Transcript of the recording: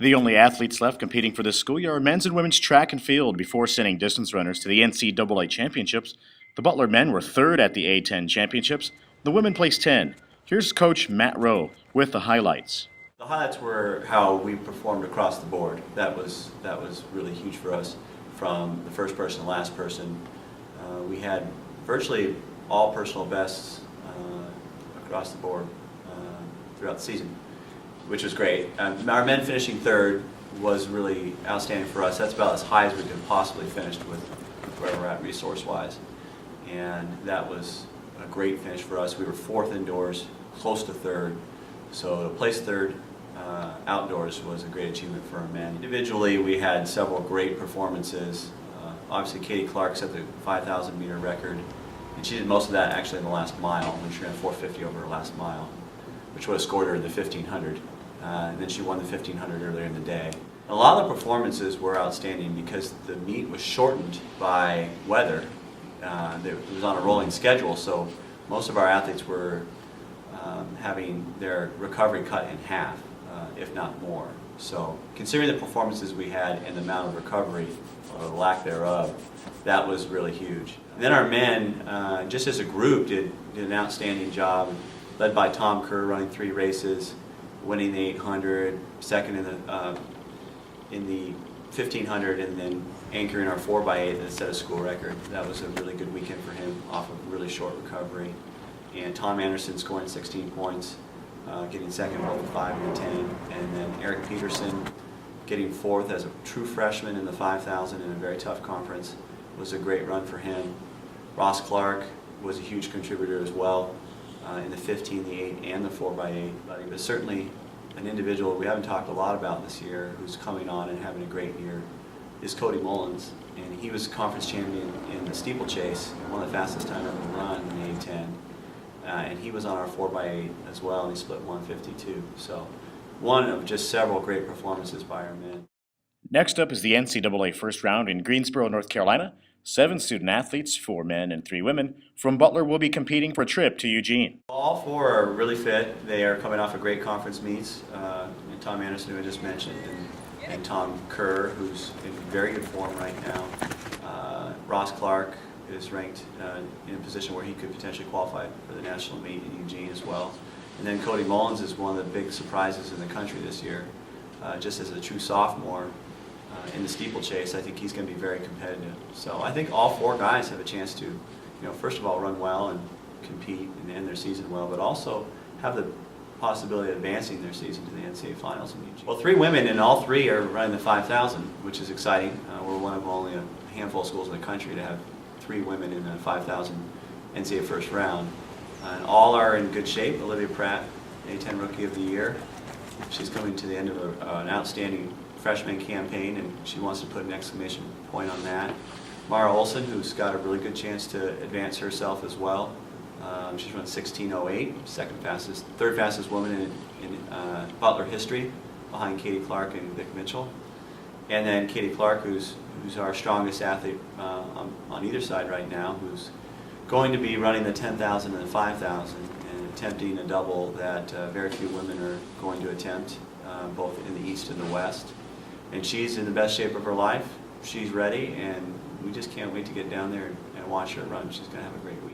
The only athletes left competing for this school year are men's and women's track and field. Before sending distance runners to the NCAA championships, the Butler men were third at the A10 championships. The women placed 10. Here's Coach Matt Roe with the highlights. The highlights were how we performed across the board. That was really huge for us, from the first person to last person. We had virtually all personal bests across the board throughout the season, which was great. Our men finishing third was really outstanding for us. That's about as high as we could possibly finish with where we're at resource-wise. And that was a great finish for us. We were fourth indoors, close to third. So to place third outdoors was a great achievement for our men. Individually, we had several great performances. Obviously, Katie Clark set the 5,000 meter record, and she did most of that actually in the last mile, when she ran 4:50 over her last mile, which would have scored her in the 1,500. And then she won the 1,500 earlier in the day. A lot of the performances were outstanding because the meet was shortened by weather. It was on a rolling schedule, so most of our athletes were having their recovery cut in half, if not more. So considering the performances we had and the amount of recovery, or lack thereof, that was really huge. And then our men, just as a group, did an outstanding job, led by Tom Kerr, running 3 races, winning the 800, second in the 1,500, and then anchoring our 4x8 that set a school record. That was a really good weekend for him off of really short recovery. And Tom Anderson scoring 16 points, getting second both the 5 and the 10. And then Eric Peterson getting fourth as a true freshman in the 5,000 in a very tough conference was a great run for him. Ross Clark was a huge contributor as well in the 15, the 8, and the 4x8. But he was certainly an individual we haven't talked a lot about this year who's coming on and having a great year is Cody Mullins. And he was conference champion in the steeplechase, one of the fastest time ever run in the A10. And he was on our 4x8 as well, and he split 152. So one of just several great performances by our men. Next up is the NCAA first round in Greensboro, North Carolina. 7 student athletes, 4 men and 3 women, from Butler will be competing for a trip to Eugene. All 4 are really fit. They are coming off of great conference meets. And Tom Anderson, who I just mentioned, and Tom Kerr, who's in very good form right now. Ross Clark is ranked in a position where he could potentially qualify for the national meet in Eugene as well. And then Cody Mullins is one of the big surprises in the country this year. Just as a true sophomore in the steeplechase, I think he's going to be very competitive. So I think all 4 guys have a chance to, first of all, run well and compete and end their season well, but also have the possibility of advancing their season to the NCAA finals in Eugene. Well, 3 women, and all 3 are running the 5,000, which is exciting. We're one of only a handful of schools in the country to have 3 women in the 5,000 NCAA first round. And all are in good shape. Olivia Pratt, A10 Rookie of the Year. She's coming to the end of an outstanding freshman campaign, and she wants to put an exclamation point on that. Mara Olson, who's got a really good chance to advance herself as well. She's run 16:08, third fastest woman in Butler history, behind Katie Clark and Vic Mitchell. And then Katie Clark, who's our strongest athlete on either side right now, who's going to be running the 10,000 and the 5,000 and attempting a double that very few women are going to attempt, both in the East and the West. And she's in the best shape of her life. She's ready, and we just can't wait to get down there and watch her run. She's going to have a great week.